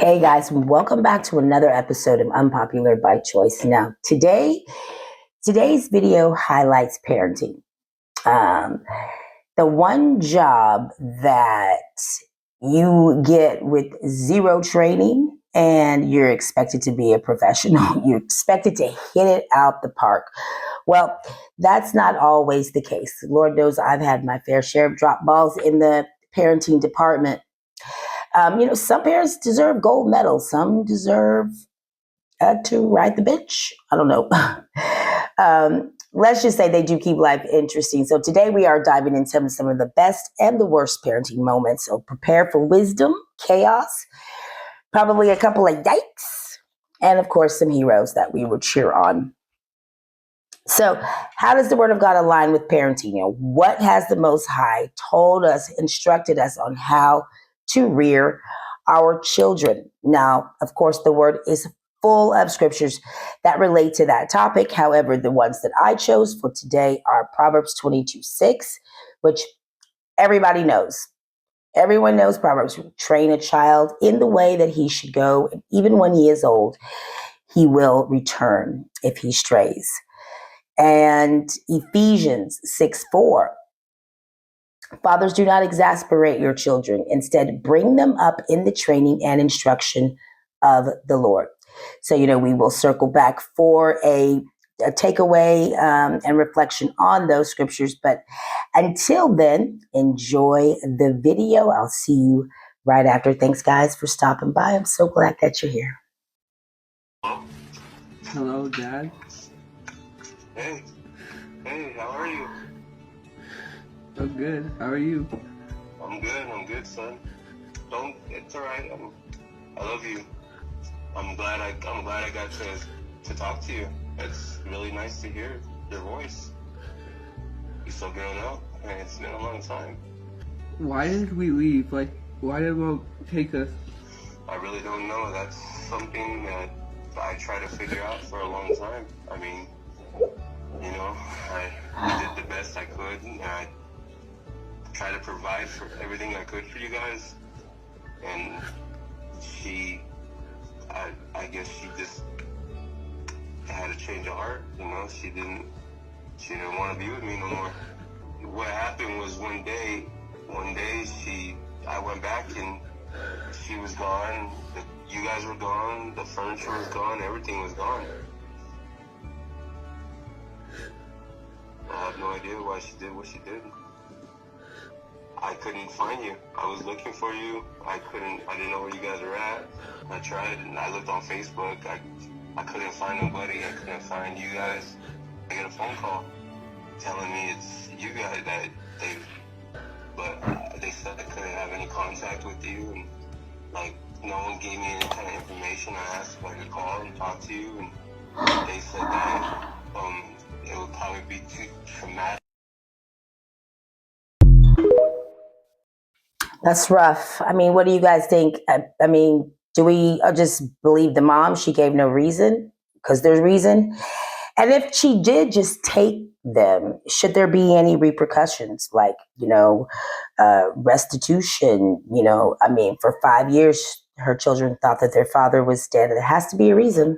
Hey guys, welcome back to another episode of Unpopular by Choice. Now, today's video highlights parenting. Um, the one job that you get with zero training and you're expected to be a professional. You're expected to hit it out the park. Well, that's not always the case. Lord knows I've had my fair share of drop balls in the parenting department. Some parents deserve gold medals. Some deserve to ride the bench. I don't know. Let's just say they do keep life interesting. So today we are diving into some of the best and the worst parenting moments. So prepare for wisdom, chaos, probably a couple of yikes, and of course some heroes that we would cheer on. So how does the word of God align with parenting? What has the Most High told us, instructed us on how to rear our children? Now, of course, the word is full of scriptures that relate to that topic. However, the ones that I chose for today are Proverbs 22:6, which everybody knows. Everyone knows Proverbs. Train a child in the way that he should go, and even when he is old, he will return if he strays. And Ephesians 6:4. Fathers, do not exasperate your children. Instead, bring them up in the training and instruction of the Lord. So, we will circle back for a takeaway and reflection on those scriptures. But until then, enjoy the video. I'll see you right after. Thanks, guys, for stopping by. I'm so glad that you're here. Hello, Dad. Hey, how are you? I'm good. How are you? I'm good, son. It's alright. I love you. I'm glad I got to talk to you. It's really nice to hear your voice. You're still growing up, and it's been a long time. Why did we leave? Why did Mom take us? I really don't know. That's something that I try to figure out for a long time. I mean, I did the best I could, and I tried to provide for everything I could for you guys. And I guess she just had a change of heart. She didn't want to be with me no more. What happened was one day I went back and she was gone. You guys were gone. The furniture was gone. Everything was gone. I have no idea why she did what she did. I couldn't find you. I was looking for you. I didn't know where you guys were at. I tried, and I looked on Facebook. I couldn't find nobody. I couldn't find you guys. I get a phone call telling me it's you guys but they said I couldn't have any contact with you, and no one gave me any kind of information. I asked if I could call and talk to you, and they said that it would probably be too traumatic. That's rough. I mean, what do you guys think? I mean, do we just believe the mom? She gave no reason because there's reason. And if she did just take them, should there be any repercussions like, restitution? I mean, for 5 years, her children thought that their father was dead. There has to be a reason.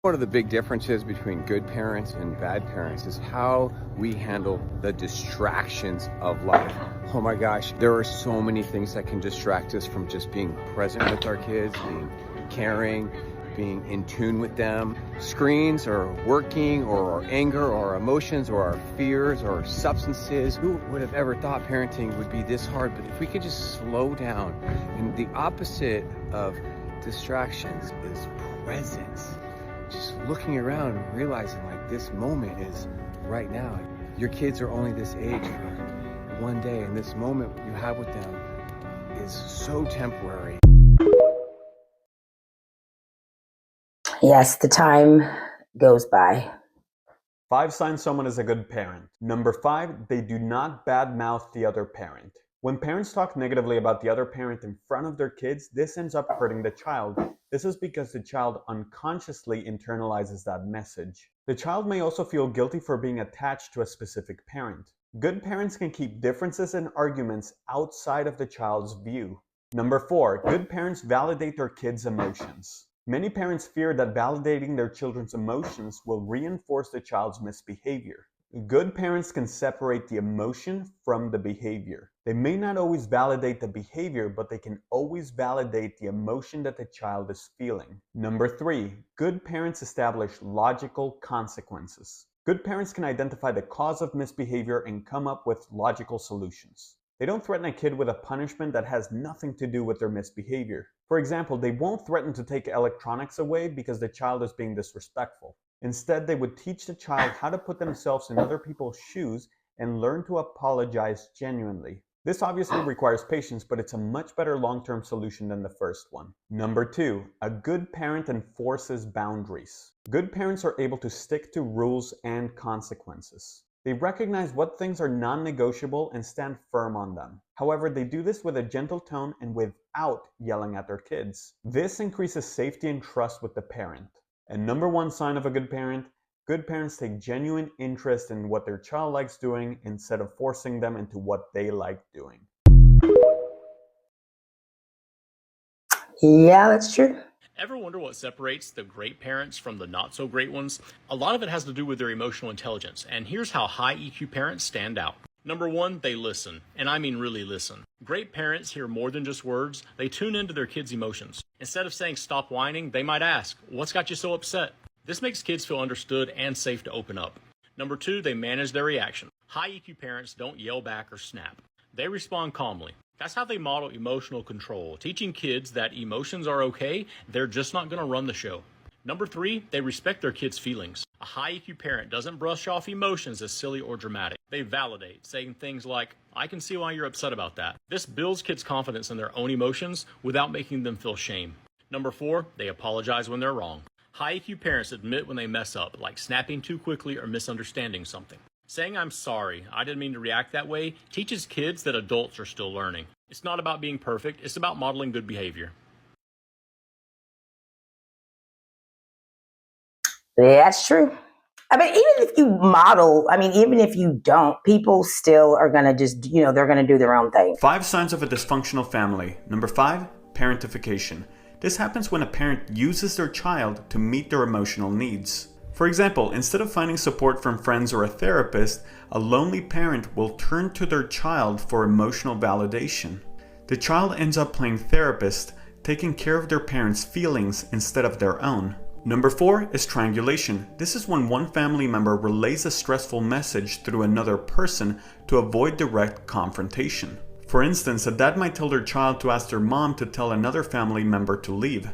One of the big differences between good parents and bad parents is how we handle the distractions of life. Oh my gosh, there are so many things that can distract us from just being present with our kids, being caring, being in tune with them. Screens or working or our anger or our emotions or our fears or substances. Who would have ever thought parenting would be this hard? But if we could just slow down, and the opposite of distractions is presence. Just looking around and realizing this moment is right now. Your kids are only this age for one day, and this moment you have with them is so temporary. Yes, the time goes by. 5 signs someone is a good parent. Number 5, they do not badmouth the other parent. When parents talk negatively about the other parent in front of their kids, this ends up hurting the child. This is because the child unconsciously internalizes that message. The child may also feel guilty for being attached to a specific parent. Good parents can keep differences and arguments outside of the child's view. Number 4, good parents validate their kids' emotions. Many parents fear that validating their children's emotions will reinforce the child's misbehavior. Good parents can separate the emotion from the behavior. They may not always validate the behavior, but they can always validate the emotion that the child is feeling. Number 3, good parents establish logical consequences. Good parents can identify the cause of misbehavior and come up with logical solutions. They don't threaten a kid with a punishment that has nothing to do with their misbehavior. For example, they won't threaten to take electronics away because the child is being disrespectful. Instead, they would teach the child how to put themselves in other people's shoes and learn to apologize genuinely. This obviously requires patience, but it's a much better long-term solution than the first one. Number 2, a good parent enforces boundaries. Good parents are able to stick to rules and consequences. They recognize what things are non-negotiable and stand firm on them. However, they do this with a gentle tone and without yelling at their kids. This increases safety and trust with the parent. And number 1 sign of a good parents take genuine interest in what their child likes doing instead of forcing them into what they like doing. Yeah, that's true. Ever wonder what separates the great parents from the not so great ones? A lot of it has to do with their emotional intelligence, and here's how high EQ parents stand out. Number 1, they listen, and I mean really listen. Great parents hear more than just words, they tune into their kids' emotions. Instead of saying stop whining, they might ask, what's got you so upset? This makes kids feel understood and safe to open up. Number 2, they manage their reaction. High EQ parents don't yell back or snap. They respond calmly. That's how they model emotional control, teaching kids that emotions are okay, they're just not going to run the show. Number 3, they respect their kids' feelings. A high EQ parent doesn't brush off emotions as silly or dramatic. They validate, saying things like, I can see why you're upset about that. This builds kids' confidence in their own emotions without making them feel shame. Number 4, they apologize when they're wrong. High EQ parents admit when they mess up, like snapping too quickly or misunderstanding something. Saying I'm sorry, I didn't mean to react that way, teaches kids that adults are still learning. It's not about being perfect, it's about modeling good behavior. That's true. I mean, even if you model, even if you don't, people still are going to just, they're going to do their own thing. 5 signs of a dysfunctional family. Number 5, parentification. This happens when a parent uses their child to meet their emotional needs. For example, instead of finding support from friends or a therapist, a lonely parent will turn to their child for emotional validation. The child ends up playing therapist, taking care of their parents' feelings instead of their own. Number 4 is triangulation. This is when one family member relays a stressful message through another person to avoid direct confrontation. For instance, a dad might tell their child to ask their mom to tell another family member to leave.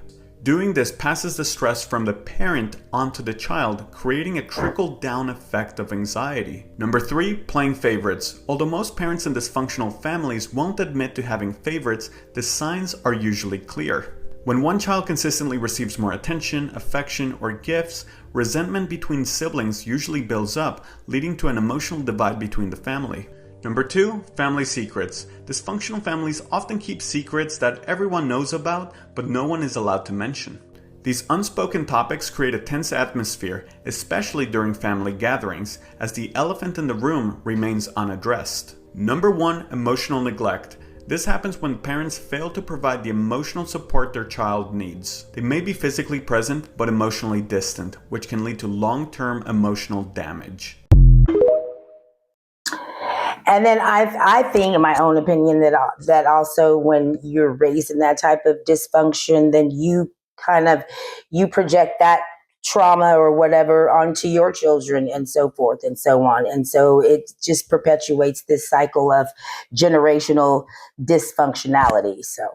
Doing this passes the stress from the parent onto the child, creating a trickle-down effect of anxiety. Number 3, playing favorites. Although most parents in dysfunctional families won't admit to having favorites, the signs are usually clear. When one child consistently receives more attention, affection, or gifts, resentment between siblings usually builds up, leading to an emotional divide between the family. Number 2, family secrets. Dysfunctional families often keep secrets that everyone knows about, but no one is allowed to mention. These unspoken topics create a tense atmosphere, especially during family gatherings, as the elephant in the room remains unaddressed. Number 1, emotional neglect. This happens when parents fail to provide the emotional support their child needs. They may be physically present, but emotionally distant, which can lead to long-term emotional damage. And then I think, in my own opinion, that also when you're raised in that type of dysfunction, then you project that trauma or whatever onto your children and so forth and so on. And so it just perpetuates this cycle of generational dysfunctionality. So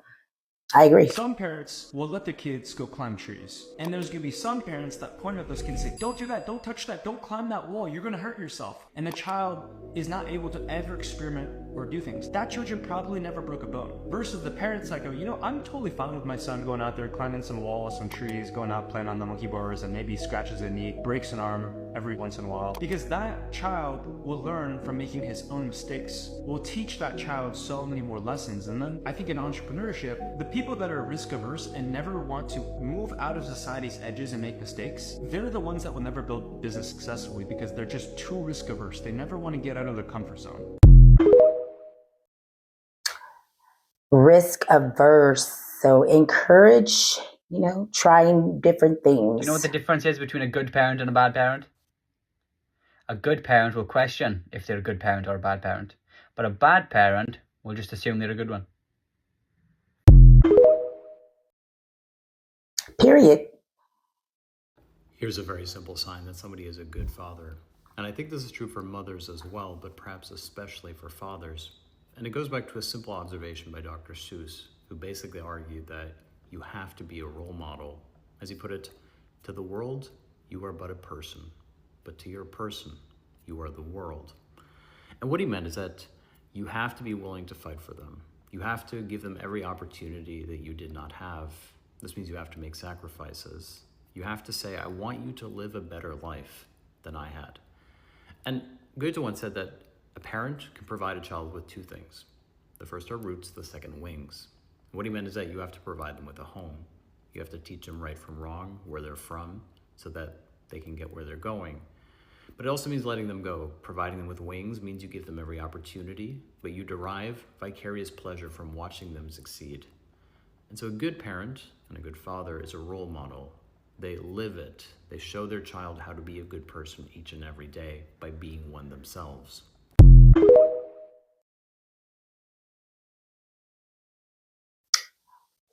I agree. Some parents will let their kids go climb trees. And there's going to be some parents that point at those kids and say, don't do that, don't touch that, don't climb that wall, you're going to hurt yourself. And the child is not able to ever experiment or do things. That children probably never broke a bone. Versus the parents that go, I'm totally fine with my son going out there, climbing some walls, some trees, going out playing on the monkey bars, and maybe scratches a knee, breaks an arm every once in a while. Because that child will learn from making his own mistakes. We'll teach that child so many more lessons. And then I think in entrepreneurship, the people that are risk averse and never want to move out of society's edges and make mistakes, they're the ones that will never build business successfully because they're just too risk averse. They never want to get out of their comfort zone. risk averse. So encourage, trying different things. Do you know what the difference is between a good parent and a bad parent? A good parent will question if they're a good parent or a bad parent, but a bad parent will just assume they're a good one. Period. Here's a very simple sign that somebody is a good father. And I think this is true for mothers as well, but perhaps especially for fathers. And it goes back to a simple observation by Dr. Seuss, who basically argued that you have to be a role model. As he put it, to the world, you are but a person, but to your person, you are the world. And what he meant is that you have to be willing to fight for them. You have to give them every opportunity that you did not have. This means you have to make sacrifices. You have to say, I want you to live a better life than I had. And Goethe once said that a parent can provide a child with two things. The first are roots, the second wings. What he meant is that you have to provide them with a home. You have to teach them right from wrong, where they're from, so that they can get where they're going. But it also means letting them go. Providing them with wings means you give them every opportunity, but you derive vicarious pleasure from watching them succeed. And so a good parent and a good father is a role model. They live it. They show their child how to be a good person each and every day by being one themselves.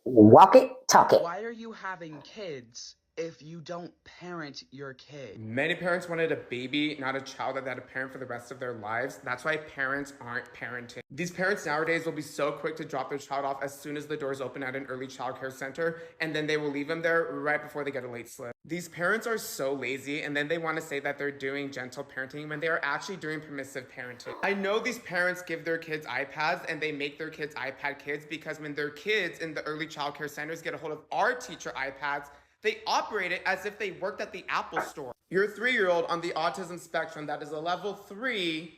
Walk it, talk it. Why are you having kids if you don't parent your kid? Many parents wanted a baby, not a child that they had to parent for the rest of their lives. That's why parents aren't parenting. These parents nowadays will be so quick to drop their child off as soon as the doors open at an early child care center, and then they will leave them there right before they get a late slip. These parents are so lazy, and then they want to say that they're doing gentle parenting when they are actually doing permissive parenting. I know these parents give their kids iPads and they make their kids iPad kids because when their kids in the early child care centers get a hold of our teacher iPads, they operate it as if they worked at the Apple store. Your 3-year-old on the autism spectrum that is a level 3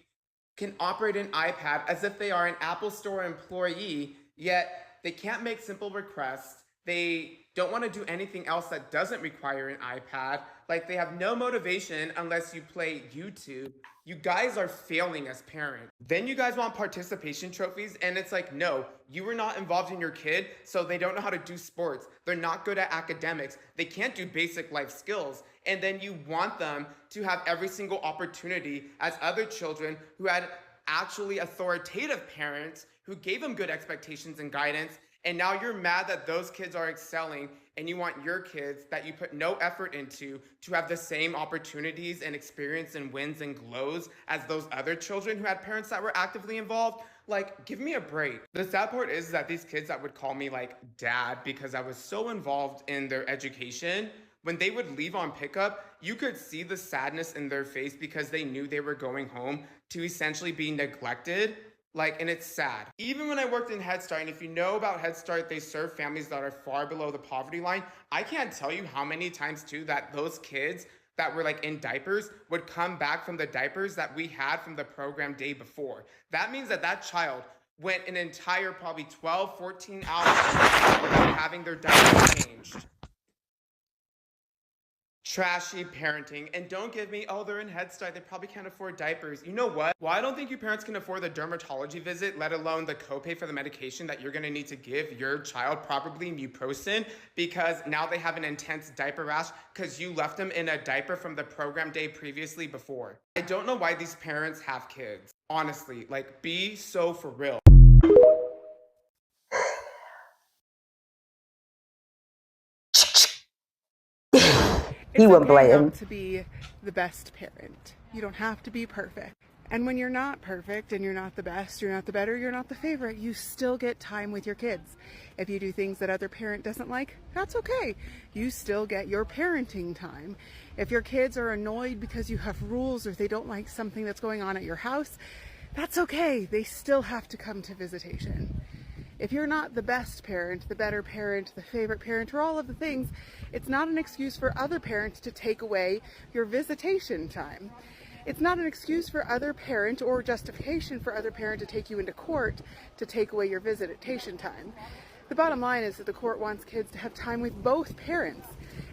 can operate an iPad as if they are an Apple store employee, yet they can't make simple requests. They don't want to do anything else that doesn't require an iPad. Like, they have no motivation unless you play YouTube. You guys are failing as parents. Then you guys want participation trophies, and it's like, no, you were not involved in your kid, so they don't know how to do sports. They're not good at academics. They can't do basic life skills. And then you want them to have every single opportunity as other children who had actually authoritative parents who gave them good expectations and guidance. And now you're mad that those kids are excelling, and you want your kids that you put no effort into to have the same opportunities and experience and wins and glows as those other children who had parents that were actively involved. Like, give me a break. The sad part is that these kids that would call me like dad because I was so involved in their education, when they would leave on pickup, you could see the sadness in their face because they knew they were going home to essentially be neglected. And it's sad. Even when I worked in Head Start, and if you know about Head Start, they serve families that are far below the poverty line. I can't tell you how many times too that those kids that were in diapers would come back from the diapers that we had from the program day before. That means that that child went an entire probably 12, 14 hours without having their diapers changed. Trashy parenting. And don't give me, oh, they're in Head Start, they probably can't afford diapers. You know what? Well, I don't think you parents can afford the dermatology visit, let alone the copay for the medication that you're gonna need to give your child, probably Muprosin, because now they have an intense diaper rash because you left them in a diaper from the program day previously before. I don't know why these parents have kids. Honestly, be so for real. You wouldn't blame him. To be the best parent. You don't have to be perfect. And when you're not perfect and you're not the best, you're not the better, you're not the favorite, you still get time with your kids. If you do things that other parent doesn't like, that's okay. You still get your parenting time. If your kids are annoyed because you have rules or if they don't like something that's going on at your house, that's okay. They still have to come to visitation. If you're not the best parent, the better parent, the favorite parent, or all of the things, it's not an excuse for other parents to take away your visitation time. It's not an excuse for other parent or justification for other parent to take you into court to take away your visitation time. The bottom line is that the court wants kids to have time with both parents.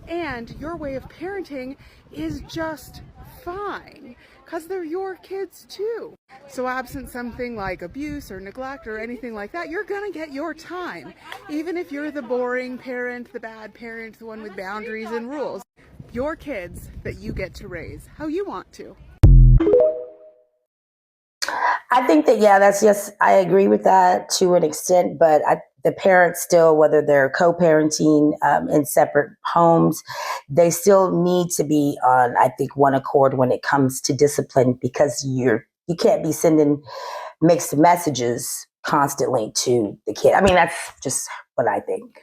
And your way of parenting is just fine, because they're your kids too. So absent something like abuse or neglect or anything like that, you're gonna get your time. Even if you're the boring parent, the bad parent, the one with boundaries and rules. Your kids that you get to raise how you want to. I think that, yeah, that's just, I agree with that to an extent, but the parents still, whether they're co-parenting in separate homes, they still need to be on, I think, one accord when it comes to discipline, because you can't be sending mixed messages constantly to the kid. I mean, that's just what I think.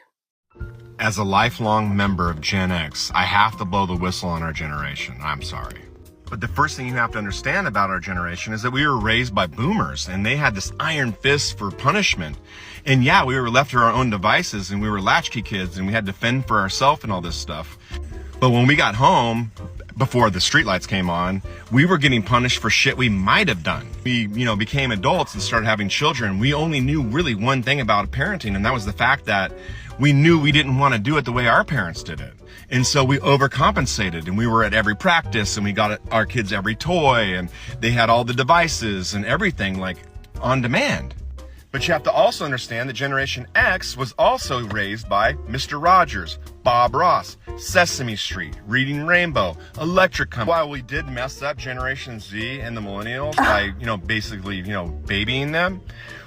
As a lifelong member of Gen X, I have to blow the whistle on our generation. I'm sorry. But the first thing you have to understand about our generation is that we were raised by boomers, and they had this iron fist for punishment. And yeah, we were left to our own devices, and we were latchkey kids, and we had to fend for ourselves and all this stuff. But when we got home, before the streetlights came on, we were getting punished for shit we might have done. We, became adults and started having children. We only knew really one thing about parenting, and that was the fact that we knew we didn't want to do it the way our parents did it. And so we overcompensated, and we were at every practice, and we got our kids every toy, and they had all the devices and everything, like, on demand. But you have to also understand that Generation X was also raised by Mr. Rogers, Bob Ross, Sesame Street, Reading Rainbow, Electric Company. While we did mess up Generation Z and the millennials by, basically, babying them,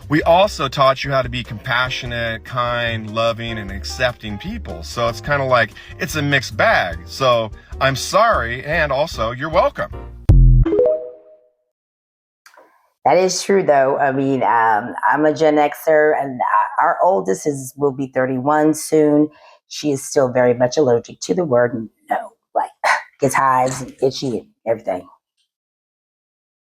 we also taught you how to be compassionate, kind, loving, and accepting people. So it's kind of like, it's a mixed bag. So I'm sorry, and also you're welcome. That is true, though. I mean, I'm a Gen Xer, and our oldest will be 31 soon. She is still very much allergic to the word no, like gets hives and itchy and everything.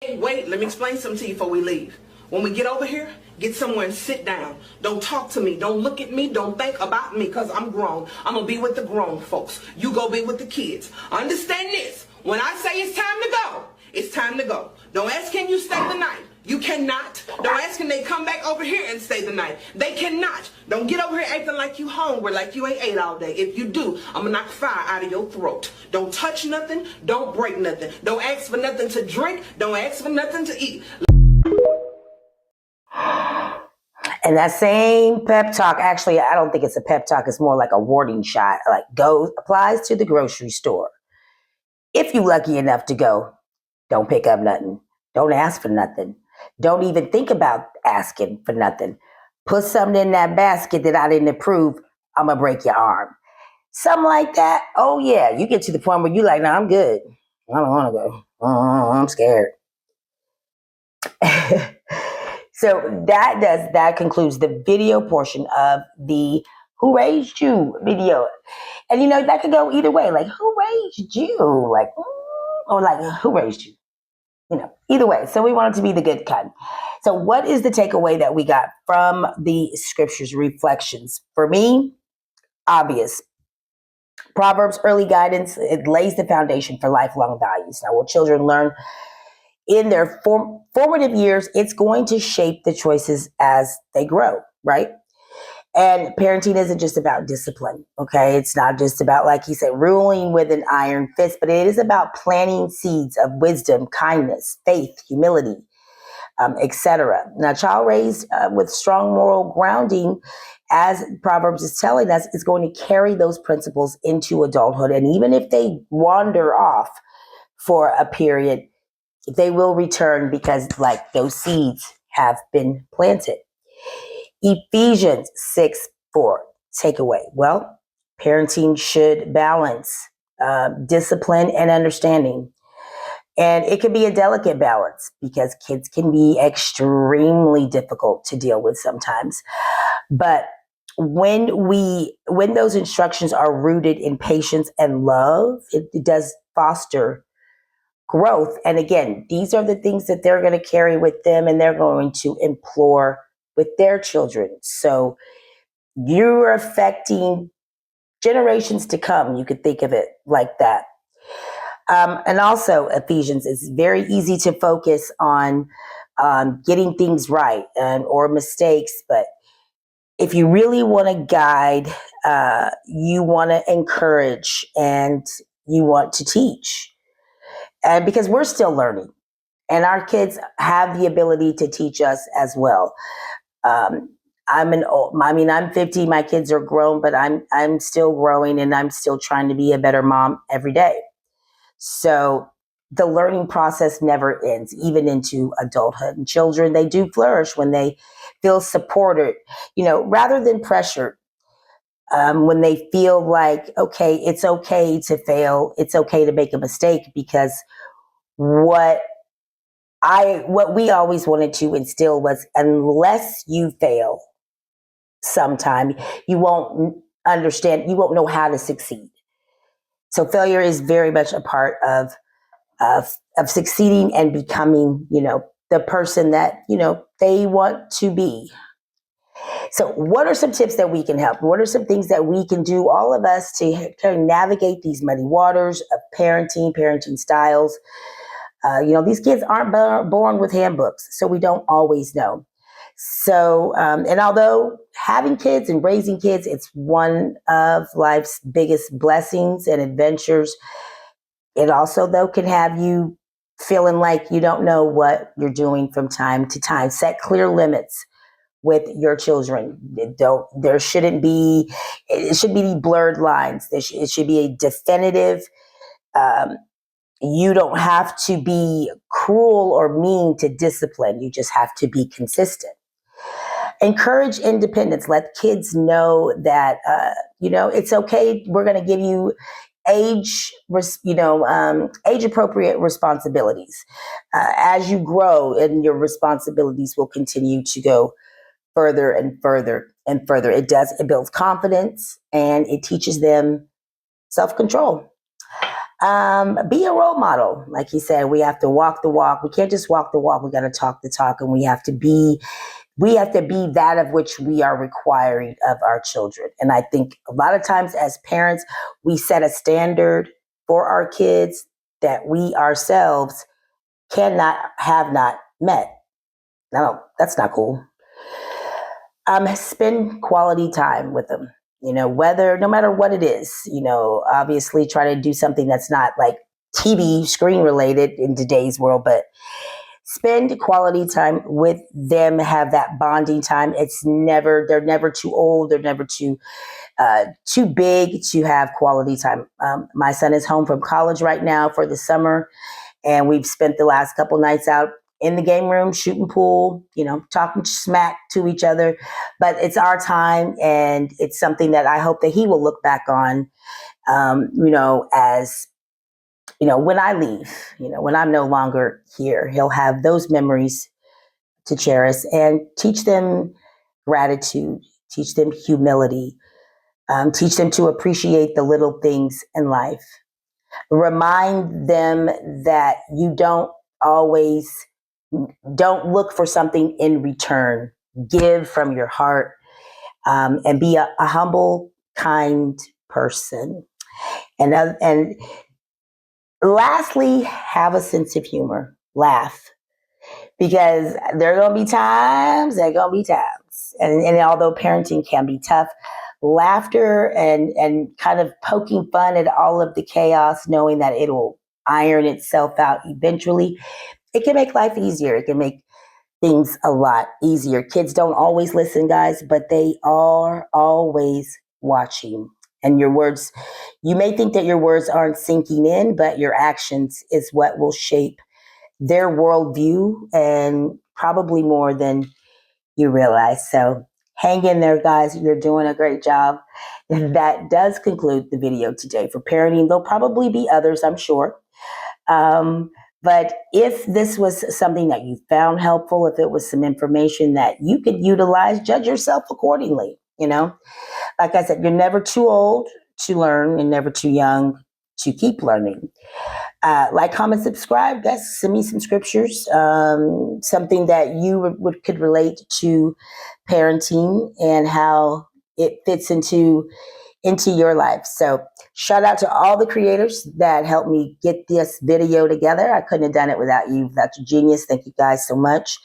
Hey, wait, let me explain something to you before we leave. When we get over here, get somewhere and sit down. Don't talk to me. Don't look at me. Don't think about me, because I'm grown. I'm going to be with the grown folks. You go be with the kids. Understand this. When I say it's time to go, it's time to go. Don't ask, can you stay the night? You cannot. Don't ask, can they come back over here and stay the night? They cannot. Don't get over here acting like you hungry, like you ain't ate all day. If you do, I'm going to knock fire out of your throat. Don't touch nothing. Don't break nothing. Don't ask for nothing to drink. Don't ask for nothing to eat. And that same pep talk, actually, I don't think it's a pep talk. It's more like a warning shot. Like, applies to the grocery store. If you lucky enough to go, don't pick up nothing. Don't ask for nothing. Don't even think about asking for nothing. Put something in that basket that I didn't approve. I'm going to break your arm. Something like that. Oh, yeah. You get to the point where you're like, no, I'm good. I don't want to go. I'm scared. So that concludes the video portion of the Who Raised You video. And, that could go either way. Like, who raised you? Like, or like, who raised you? Either way. So we want it to be the good kind. So what is the takeaway that we got from the scriptures reflections? For me, obvious. Proverbs early guidance, it lays the foundation for lifelong values. Now, what children learn in their formative years, it's going to shape the choices as they grow, right? And parenting isn't just about discipline, okay? It's not just about, like he said, ruling with an iron fist, but it is about planting seeds of wisdom, kindness, faith, humility, etc. Now, a child raised with strong moral grounding, as Proverbs is telling us, is going to carry those principles into adulthood. And even if they wander off for a period, they will return because, like, those seeds have been planted. Ephesians 6:4 takeaway. Well, parenting should balance discipline and understanding. And it can be a delicate balance because kids can be extremely difficult to deal with sometimes. But when those instructions are rooted in patience and love, it does foster growth. And again, these are the things that they're going to carry with them and they're going to implore with their children. So you're affecting generations to come. You could think of it like that. And also, Ephesians, is very easy to focus on getting things right or mistakes. But if you really want to guide, you want to encourage, and you want to teach. And because we're still learning, and our kids have the ability to teach us as well. I'm 50, my kids are grown, but I'm still growing, and I'm still trying to be a better mom every day. So the learning process never ends, even into adulthood. And children, they do flourish when they feel supported, rather than pressured. When they feel like, okay, it's okay to fail, it's okay to make a mistake, because what we always wanted to instill was, unless you fail sometime, you won't understand, you won't know how to succeed. So failure is very much a part of succeeding and becoming, the person that, they want to be. So what are some tips that we can help? What are some things that we can do, all of us, to kind of navigate these muddy waters of parenting styles? These kids aren't born with handbooks, so we don't always know. So, and although having kids and raising kids, it's one of life's biggest blessings and adventures, it also, though, can have you feeling like you don't know what you're doing from time to time. Set clear limits with your children. It should be blurred lines. It should be a definitive. You don't have to be cruel or mean to discipline. You just have to be consistent. Encourage independence. Let kids know that, it's okay. We're going to give you age appropriate responsibilities. As you grow, and your responsibilities will continue to go further and further and further. It builds confidence, and it teaches them self-control. Be a role model. Like you said, we have to walk the walk. We can't just walk the walk. We got to talk the talk, and we have to be that of which we are requiring of our children. And I think a lot of times as parents, we set a standard for our kids that we ourselves have not met. No, that's not cool. Spend quality time with them. No matter what it is, obviously try to do something that's not like TV screen related in today's world, but spend quality time with them, have that bonding time. They're never too old. They're never too big to have quality time. My son is home from college right now for the summer, and we've spent the last couple nights out in the game room, shooting pool, talking smack to each other. But it's our time, and it's something that I hope that he will look back on, as, when I leave, when I'm no longer here. He'll have those memories to cherish, and teach them gratitude, teach them humility, teach them to appreciate the little things in life. Remind them that you don't look for something in return. Give from your heart, and be a humble, kind person. And lastly, have a sense of humor. Laugh, because there are going to be times. And although parenting can be tough, laughter and kind of poking fun at all of the chaos, knowing that it'll iron itself out eventually, it can make life easier. It can make things a lot easier. Kids don't always listen, guys, but they are always watching. And your words, you may think that your words aren't sinking in, but your actions is what will shape their worldview, and probably more than you realize. So hang in there, guys. You're doing a great job. That does conclude the video today for parenting. There'll probably be others, I'm sure. But if this was something that you found helpful, if it was some information that you could utilize, judge yourself accordingly. Like I said, you're never too old to learn and never too young to keep learning. Like, comment, subscribe. Guys, send me some scriptures, something that you could relate to parenting and how it fits into your life. So shout out to all the creators that helped me get this video together. I couldn't have done it without you. That's genius. Thank you guys so much.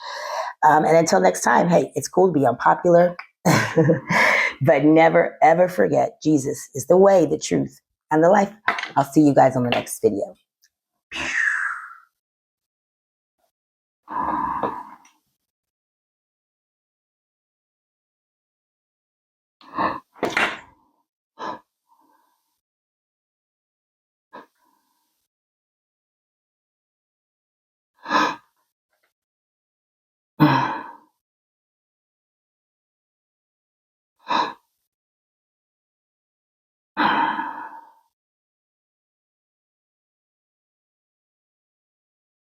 And until next time, hey, it's cool to be unpopular, but never, ever forget Jesus is the way, the truth, and the life. I'll see you guys on the next video.